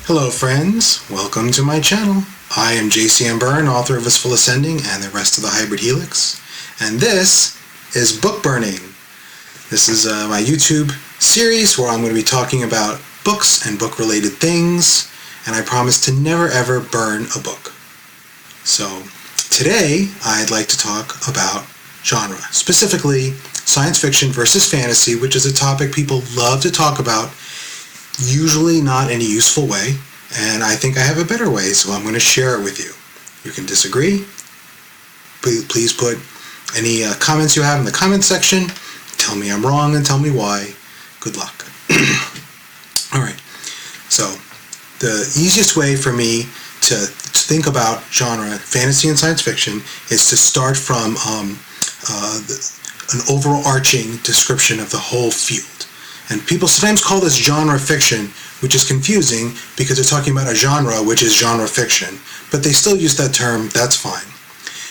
Hello friends, welcome to my channel. I am JCM Berne, author of Wistful Ascending and the rest of the Hybrid Helix, and this is Book Burning. This is my YouTube series where I'm going to be talking about books and book related things, and I promise to never ever burn a book. So today I'd like to talk about genre, specifically science fiction versus fantasy, which is a topic people love to talk about, usually not in a useful way, and I think I have a better way, so I'm going to share it with you. You can disagree. Please put any comments you have in the comment section. Tell me I'm wrong and tell me why. Good luck. Alright, so the easiest way for me to think about genre, fantasy and science fiction, is to start from an overarching description of the whole field. And people sometimes call this genre fiction, which is confusing because they're talking about a genre which is genre fiction, but they still use that term. That's fine.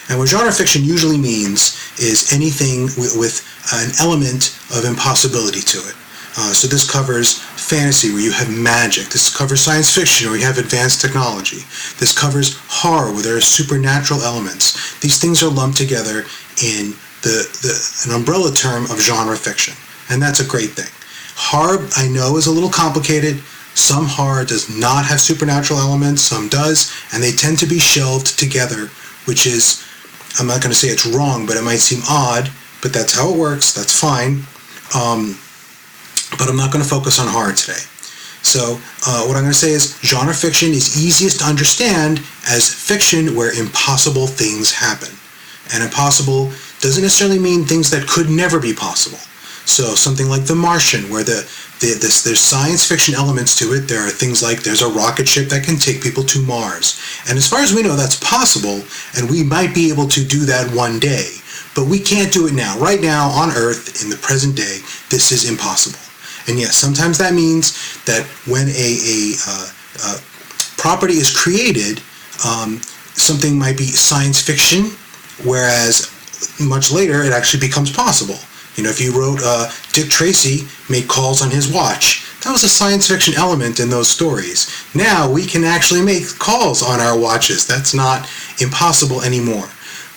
And what genre fiction usually means is anything with an element of impossibility to it. So this covers fantasy, where you have magic. This covers science fiction, where you have advanced technology. This covers horror, where there are supernatural elements. These things are lumped together in an umbrella term of genre fiction, and that's a great thing. Horror, I know, is a little complicated. Some horror does not have supernatural elements, some does, and they tend to be shelved together, which is, I'm not going to say it's wrong, but it might seem odd, but that's how it works. That's fine. But I'm not going to focus on horror today. So what I'm going to say is genre fiction is easiest to understand as fiction where impossible things happen. And impossible doesn't necessarily mean things that could never be possible. So something like The Martian, where there's science fiction elements to it. There are things like there's a rocket ship that can take people to Mars. And as far as we know, that's possible, and we might be able to do that one day. But we can't do it now. Right now, on Earth, in the present day, this is impossible. And yes, sometimes that means that when a property is created, something might be science fiction, whereas much later it actually becomes possible. You know, if you wrote Dick Tracy made calls on his watch, that was a science fiction element in those stories. Now we can actually make calls on our watches. That's not impossible anymore.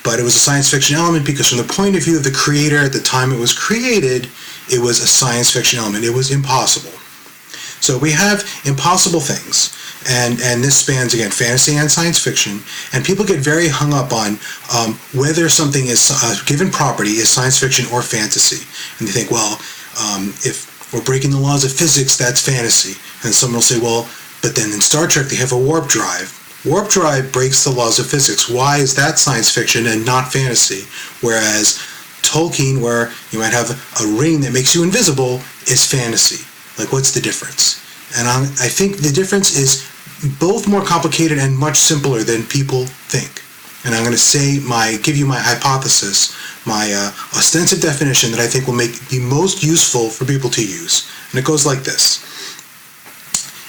But it was a science fiction element because from the point of view of the creator at the time it was created, it was a science fiction element. It was impossible. So we have impossible things. And this spans, again, fantasy and science fiction, and people get very hung up on whether something is, a given property is science fiction or fantasy. And they think, well, if we're breaking the laws of physics, that's fantasy. And someone will say, well, but then in Star Trek they have a warp drive. Warp drive breaks the laws of physics. Why is that science fiction and not fantasy? Whereas Tolkien, where you might have a ring that makes you invisible, is fantasy. Like, what's the difference? And I think the difference is both more complicated and much simpler than people think. And I'm going to give you my hypothesis, my ostensive definition that I think will be most useful for people to use. And it goes like this.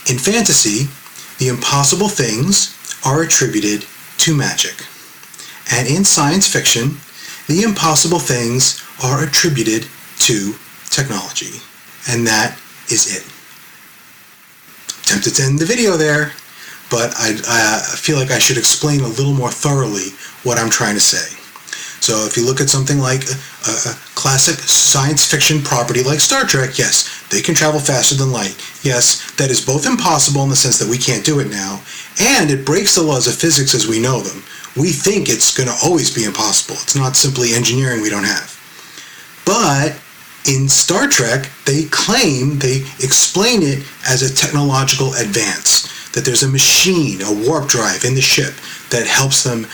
In fantasy, the impossible things are attributed to magic. And in science fiction, the impossible things are attributed to technology. And that is it. Tempted to end the video there, but I feel like I should explain a little more thoroughly what I'm trying to say. So if you look at something like a classic science fiction property like Star Trek, yes, they can travel faster than light. Yes, that is both impossible in the sense that we can't do it now, and it breaks the laws of physics as we know them. We think it's going to always be impossible. It's not simply engineering we don't have. But in Star Trek, they explain it as a technological advance, that there's a machine, a warp drive in the ship that helps them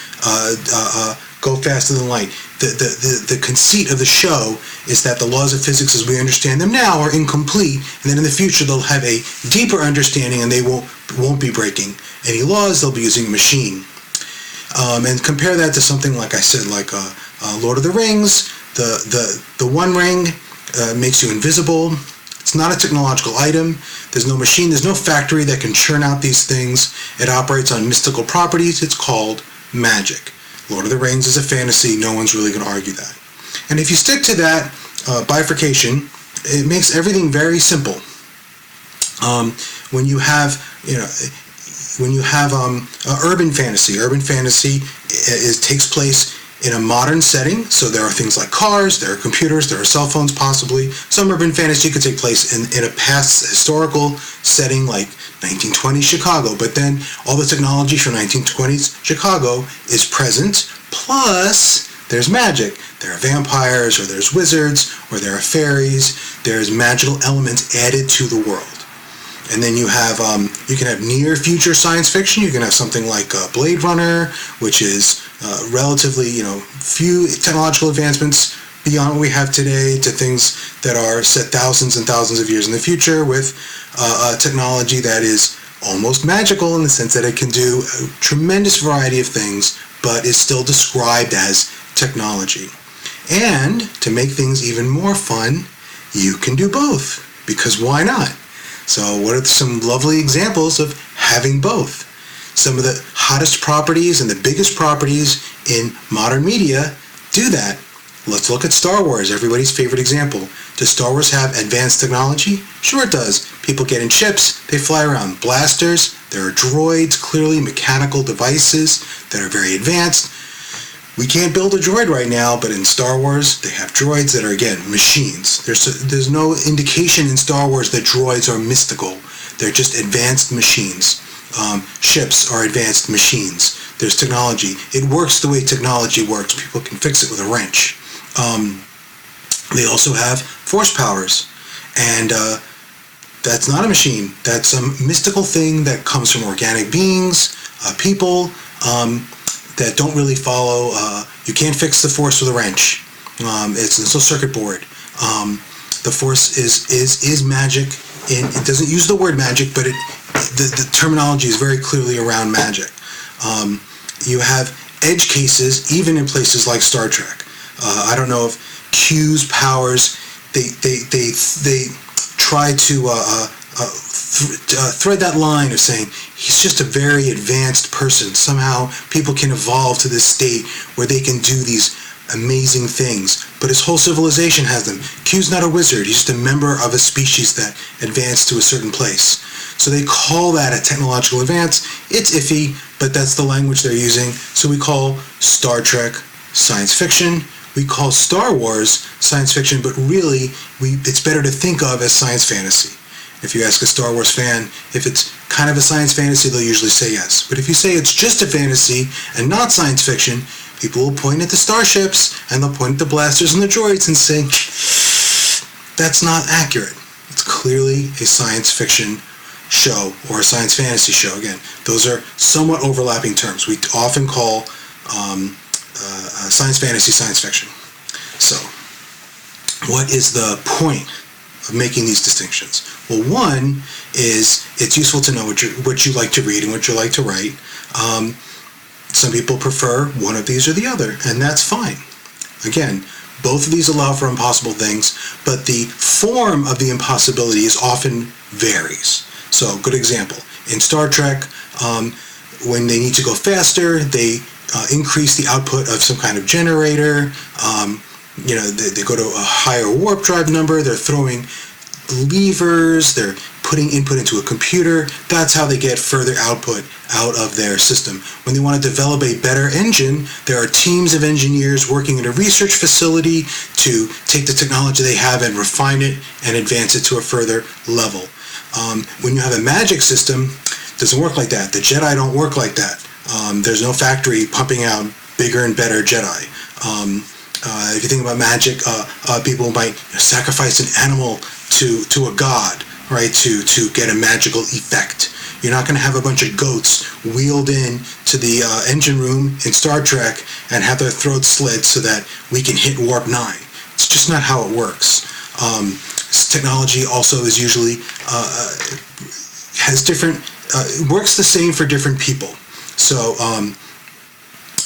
go faster than light. The conceit of the show is that the laws of physics as we understand them now are incomplete, and then in the future they'll have a deeper understanding and they won't be breaking any laws, they'll be using a machine. And compare that to something like I said, like Lord of the Rings, the One Ring, makes you invisible. It's not a technological item. There's no machine. There's no factory that can churn out these things. It operates on mystical properties. It's called magic. Lord of the Rings is a fantasy. No one's really going to argue that. And if you stick to that bifurcation, it makes everything very simple. When you have, when you have urban fantasy takes place in a modern setting. So there are things like cars, there are computers, there are cell phones possibly. Some urban fantasy could take place in a past historical setting like 1920s Chicago, but then all the technology from 1920s Chicago is present, plus there's magic. There are vampires, or there's wizards, or there are fairies. There's magical elements added to the world. And then you can have near future science fiction. You can have something like Blade Runner, which is relatively, few technological advancements beyond what we have today, to things that are set thousands and thousands of years in the future with technology that is almost magical in the sense that it can do a tremendous variety of things, but is still described as technology. And to make things even more fun, you can do both, because why not? So what are some lovely examples of having both? Some of the hottest properties and the biggest properties in modern media do that. Let's look at Star Wars, everybody's favorite example. Does Star Wars have advanced technology? Sure it does. People get in ships, they fly around. Blasters, there are droids, clearly mechanical devices that are very advanced. We can't build a droid right now, but in Star Wars, they have droids that are, again, machines. There's no indication in Star Wars that droids are mystical. They're just advanced machines. Ships are advanced machines. There's technology. It works the way technology works. People can fix it with a wrench. They also have force powers. And that's not a machine. That's some mystical thing that comes from organic beings, people, that don't really follow. You can't fix the force with a wrench. It's a circuit board. The force is magic. It doesn't use the word magic, but the terminology is very clearly around magic. You have edge cases even in places like Star Trek. I don't know if Q's powers, they try to thread that line of saying he's just a very advanced person. Somehow people can evolve to this state where they can do these amazing things, but his whole civilization has them. Q's not a wizard, he's just a member of a species that advanced to a certain place. So they call that a technological advance. It's iffy, but that's the language they're using. So we call Star Trek science fiction. We call Star Wars science fiction, but really it's better to think of as science fantasy. If you ask a Star Wars fan if it's kind of a science fantasy, they'll usually say yes. But if you say it's just a fantasy and not science fiction, people will point at the starships and they'll point at the blasters and the droids and say, that's not accurate. It's clearly a science fiction show or a science fantasy show. Again, those are somewhat overlapping terms. We often call science fantasy science fiction. So, what is the point of making these distinctions? Well, one is it's useful to know what you like to read and what you like to write. Some people prefer one of these or the other, and that's fine. Again, both of these allow for impossible things, but the form of the impossibility is often varies. So, good example. In Star Trek, when they need to go faster, they increase the output of some kind of generator. They go to a higher warp drive number. They're throwing levers. They're putting input into a computer. That's how they get further output out of their system. When they want to develop a better engine, there are teams of engineers working in a research facility to take the technology they have and refine it and advance it to a further level. When you have a magic system, it doesn't work like that. The Jedi don't work like that. There's no factory pumping out bigger and better Jedi. If you think about magic, people might sacrifice an animal to a god, right, to get a magical effect. You're not going to have a bunch of goats wheeled in to the engine room in Star Trek and have their throats slit so that we can hit warp 9. It's just not how it works. Technology also is usually has different, works the same for different people. So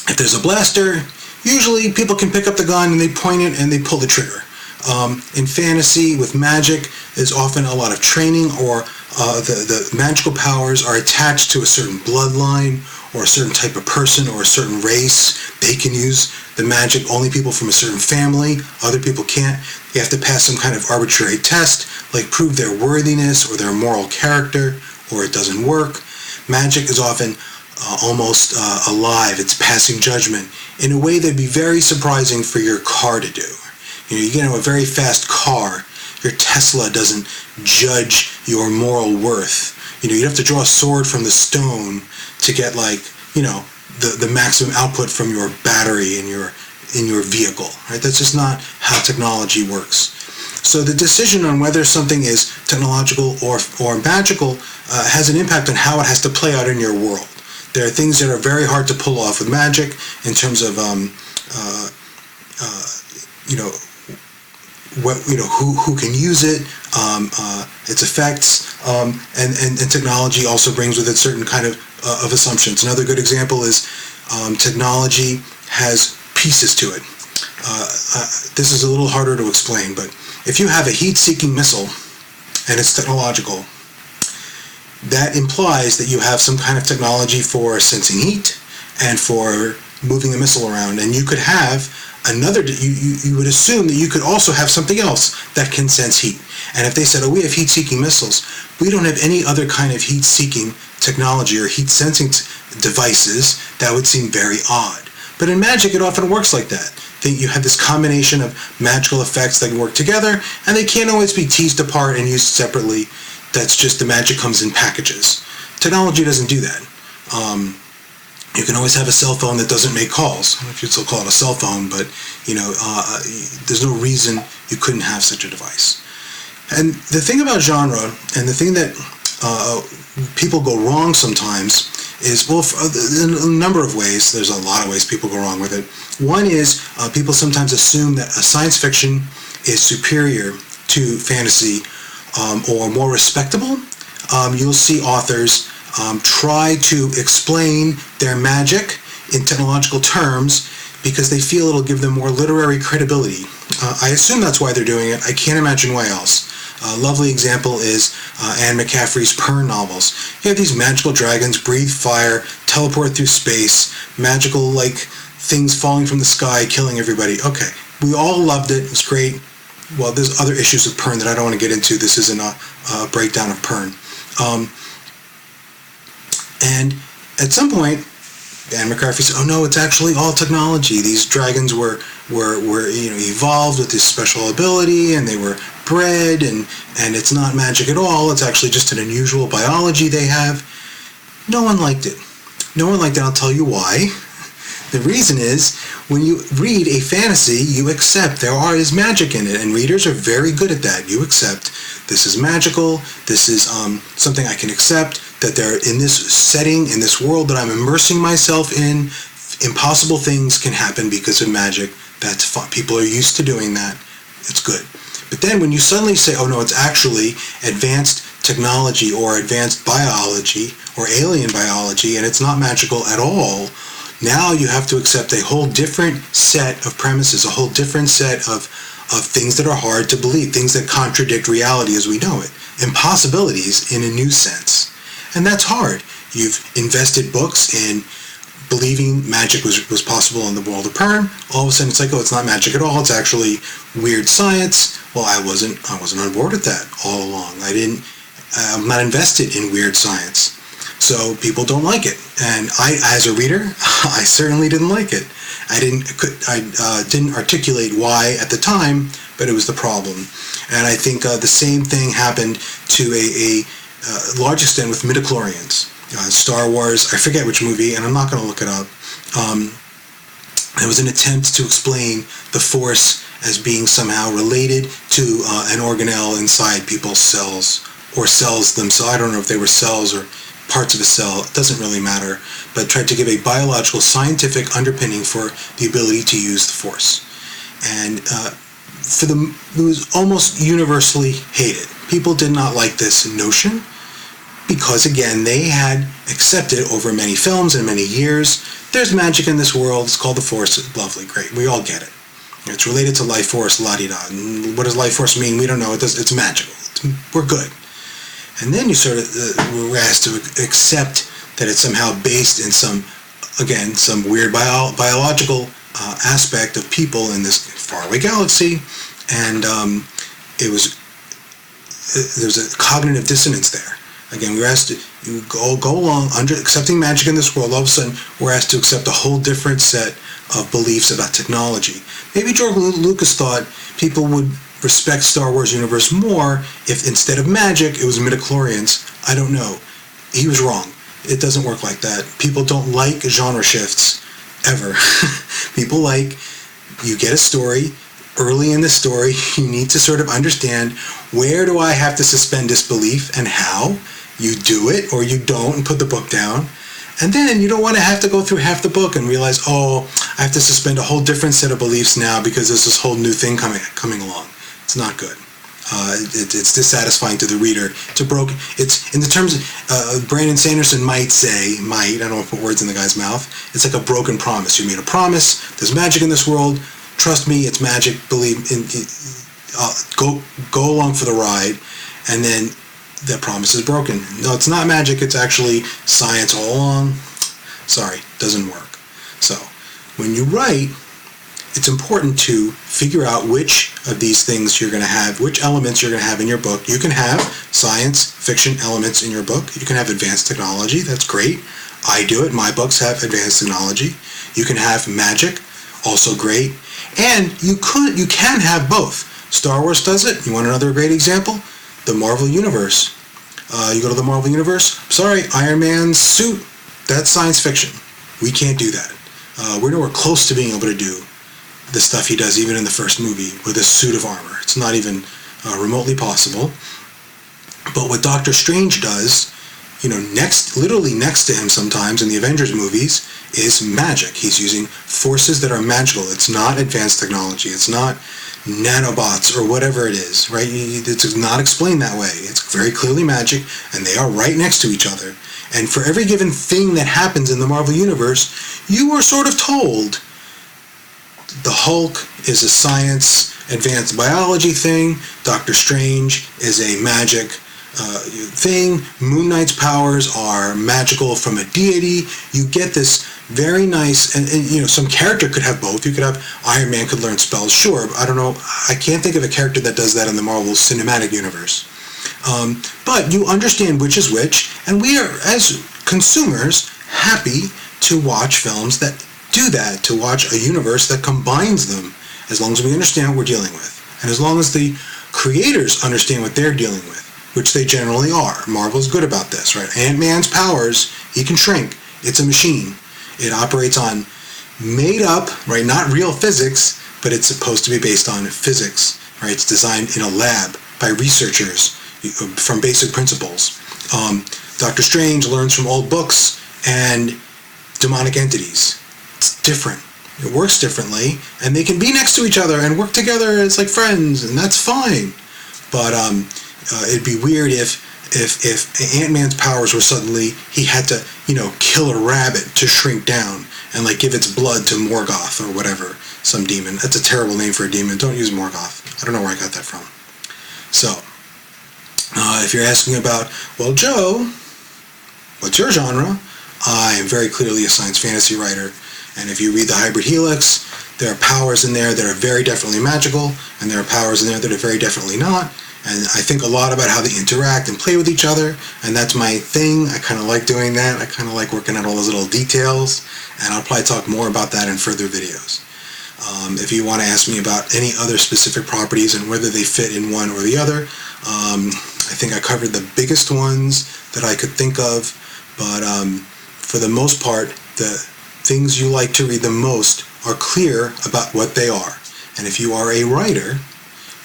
if there's a blaster, usually people can pick up the gun and they point it and they pull the trigger. In fantasy, with magic, there's often a lot of training, or the magical powers are attached to a certain bloodline or a certain type of person or a certain race. They can use the magic. Only people from a certain family. Other people can't. You have to pass some kind of arbitrary test, like prove their worthiness or their moral character, or it doesn't work. Magic is often almost alive. It's passing judgment in a way that'd be very surprising for your car to do. You get a very fast car. Your Tesla doesn't judge your moral worth. You have to draw a sword from the stone to get the maximum output from your battery in your vehicle. Right? That's just not how technology works. So the decision on whether something is technological or magical has an impact on how it has to play out in your world. There are things that are very hard to pull off with magic in terms of who can use it, its effects, and technology also brings with it certain kind of assumptions. Another good example is technology has pieces to it. This is a little harder to explain, but if you have a heat-seeking missile and it's technological, that implies that you have some kind of technology for sensing heat and for moving the missile around. And you could have you would assume that you could also have something else that can sense heat. And if they said, we have heat-seeking missiles, we don't have any other kind of heat-seeking technology or heat-sensing devices, that would seem very odd. But in magic, it often works like that. You have this combination of magical effects that can work together, and they can't always be teased apart and used separately. That's just the magic comes in packages. Technology doesn't do that. You can always have a cell phone that doesn't make calls. I don't know if you'd still call it a cell phone, but there's no reason you couldn't have such a device. And the thing about genre, and the thing that people go wrong sometimes, is, in a number of ways. There's a lot of ways people go wrong with it. One is people sometimes assume that a science fiction is superior to fantasy or more respectable. You'll see authors try to explain their magic in technological terms because they feel it'll give them more literary credibility. I assume that's why they're doing it. I can't imagine why else. A lovely example is Anne McCaffrey's Pern novels. You have these magical dragons, breathe fire, teleport through space, magical things falling from the sky, killing everybody. Okay, we all loved it. It was great. Well, there's other issues with Pern that I don't want to get into. This isn't a breakdown of Pern. And at some point, Anne McCarthy said, "Oh no, it's actually all technology. These dragons were evolved with this special ability, and they were bred, and it's not magic at all. It's actually just an unusual biology they have." No one liked it. No one liked it. I'll tell you why. The reason is, when you read a fantasy, you accept there is magic in it, and readers are very good at that. You accept this is magical. This is something I can accept. That they're in this setting, in this world that I'm immersing myself in. Impossible things can happen because of magic. That's fun. People are used to doing that. It's good. But then when you suddenly say, oh no, it's actually advanced technology or advanced biology or alien biology, and it's not magical at all, now you have to accept a whole different set of premises, a whole different set of things that are hard to believe, things that contradict reality as we know it. Impossibilities in a new sense. And that's hard. You've invested books in believing magic was possible in the world of Pern. All of a sudden it's like, oh, it's not magic at all. It's actually weird science. Well, I wasn't on board with that all along. I'm not invested in weird science. So people don't like it. And I, as a reader, I certainly didn't like it. I didn't articulate why at the time, but it was the problem. And I think the same thing happened to a large extent with midichlorians. Star Wars, I forget which movie, and I'm not going to look it up. It was an attempt to explain the Force as being somehow related to an organelle inside people's cells, or cells themselves. I don't know if they were cells or parts of a cell. It doesn't really matter. But tried to give a biological, scientific underpinning for the ability to use the Force. And it was almost universally hated. People did not like this notion, because again, they had accepted over many films and many years, there's magic in this world, it's called the Force, lovely, great, we all get it. It's related to life force, la-di-da. What does life force mean? We don't know, it's magical, we're good. And then you sort of were asked to accept that it's somehow based in some weird biological aspect of people in this faraway galaxy, and there was a cognitive dissonance there. Again, we're asked to go along under accepting magic in this world. All of a sudden, we're asked to accept a whole different set of beliefs about technology. Maybe George Lucas thought people would respect Star Wars universe more if instead of magic, it was midichlorians. I don't know. He was wrong. It doesn't work like that. People don't like genre shifts, ever. People like, you get a story, early in the story, you need to sort of understand, where do I have to suspend disbelief and how? You do it or you don't and put the book down. And then you don't want to have to go through half the book and realize, oh, I have to suspend a whole different set of beliefs now because there's this whole new thing coming along. It's not good. It's dissatisfying to the reader. It's in the terms Brandon Sanderson might, I don't want to put words in the guy's mouth, it's like a broken promise. You made a promise, there's magic in this world, trust me, it's magic, believe in, go along for the ride, and then that promise is broken. No, it's not magic, it's actually science all along. Sorry, doesn't work. So, when you write, it's important to figure out which of these things you're going to have, which elements you're going to have in your book. You can have science fiction elements in your book. You can have advanced technology. That's great. I do it. My books have advanced technology. You can have magic. Also great. And you can have both. Star Wars does it. You want another great example? The Marvel Universe. You go to the Marvel Universe. Sorry, Iron Man's suit. That's science fiction. We can't do that. We're nowhere close to being able to do the stuff he does even in the first movie with a suit of armor. It's not even remotely possible. But what Doctor Strange does, literally next to him sometimes in the Avengers movies, is magic. He's using forces that are magical. It's not advanced technology. It's not nanobots or whatever it is, right? It's not explained that way. It's very clearly magic, and they are right next to each other. And for every given thing that happens in the Marvel Universe, you are sort of told, the Hulk is a science, advanced biology thing. Doctor Strange is a magic thing. Moon Knight's powers are magical from a deity. You get this very nice, and some character could have both. You could have Iron Man could learn spells, sure. I don't know. I can't think of a character that does that in the Marvel Cinematic Universe. But you understand which is which, and we are, as consumers, happy to watch films that do that, to watch a universe that combines them, as long as we understand what we're dealing with. And as long as the creators understand what they're dealing with, which they generally are. Marvel's good about this, right? Ant-Man's powers, he can shrink. It's a machine. It operates on made up, right, not real physics, but it's supposed to be based on physics, right? It's designed in a lab by researchers from basic principles. Dr. Strange learns from old books and demonic entities. It's different. It works differently, and they can be next to each other and work together as like friends, and that's fine. But it'd be weird if Ant-Man's powers were suddenly he had to, kill a rabbit to shrink down and like give its blood to Morgoth or whatever, some demon. That's a terrible name for a demon. Don't use Morgoth. I don't know where I got that from. So, if you're asking about, well, Joe, what's your genre? I am very clearly a science fantasy writer. And if you read the Hybrid Helix, there are powers in there that are very definitely magical, and there are powers in there that are very definitely not. And I think a lot about how they interact and play with each other, and that's my thing. I kind of like doing that. I kind of like working out all those little details, and I'll probably talk more about that in further videos. If you want to ask me about any other specific properties and whether they fit in one or the other, I think I covered the biggest ones that I could think of, but for the most part, the things you like to read the most are clear about what they are. And if you are a writer,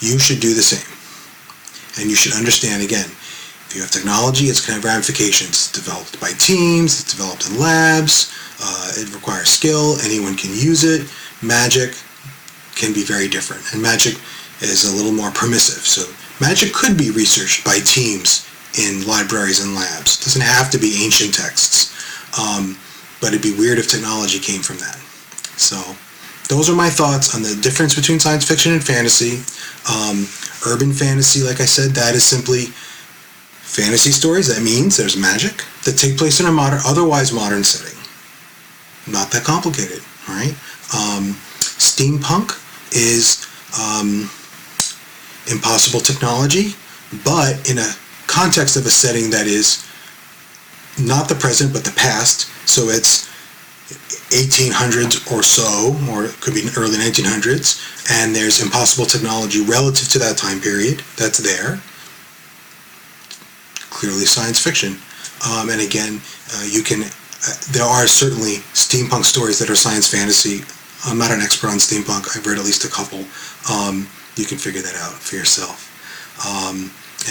you should do the same. And you should understand, again, if you have technology, it's going to have ramifications. It's developed by teams, it's developed in labs, it requires skill, anyone can use it. Magic can be very different, and magic is a little more permissive. So magic could be researched by teams in libraries and labs. It doesn't have to be ancient texts. But it'd be weird if technology came from that. So those are my thoughts on the difference between science fiction and fantasy. Urban fantasy, like I said, that is simply fantasy stories. That means there's magic that take place in a otherwise modern setting. Not that complicated, all right? Steampunk is impossible technology, but in a context of a setting that is not the present but the past. So it's 1800s or so, or it could be early 1900s, and there's impossible technology relative to that time period that's there. Clearly science fiction. And again, there are certainly steampunk stories that are science fantasy. I'm not an expert on steampunk. I've read at least a couple. You can figure that out for yourself.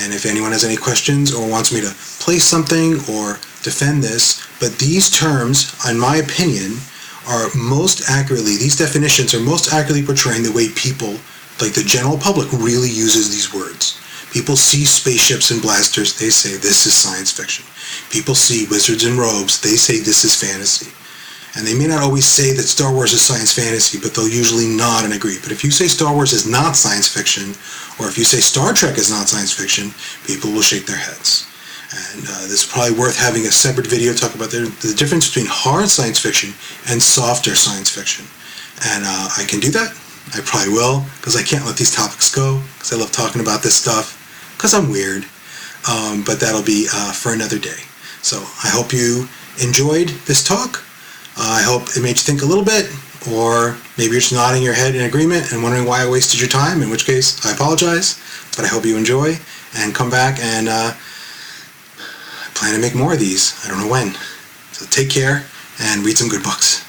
And if anyone has any questions or wants me to place something or defend this, but these terms, in my opinion, are most accurately, these definitions are most accurately portraying the way people, like the general public, really uses these words. People see spaceships and blasters, they say this is science fiction. People see wizards in robes, they say this is fantasy. And they may not always say that Star Wars is science fantasy, but they'll usually nod and agree. But if you say Star Wars is not science fiction, or if you say Star Trek is not science fiction, people will shake their heads. And this is probably worth having a separate video talk about the difference between hard science fiction and softer science fiction. And I can do that. I probably will, because I can't let these topics go, because I love talking about this stuff, because I'm weird. But that'll be for another day. So I hope you enjoyed this talk. I hope it made you think a little bit, or maybe you're just nodding your head in agreement and wondering why I wasted your time, in which case I apologize. But I hope you enjoy and come back, and I plan to make more of these. I don't know when. So take care and read some good books.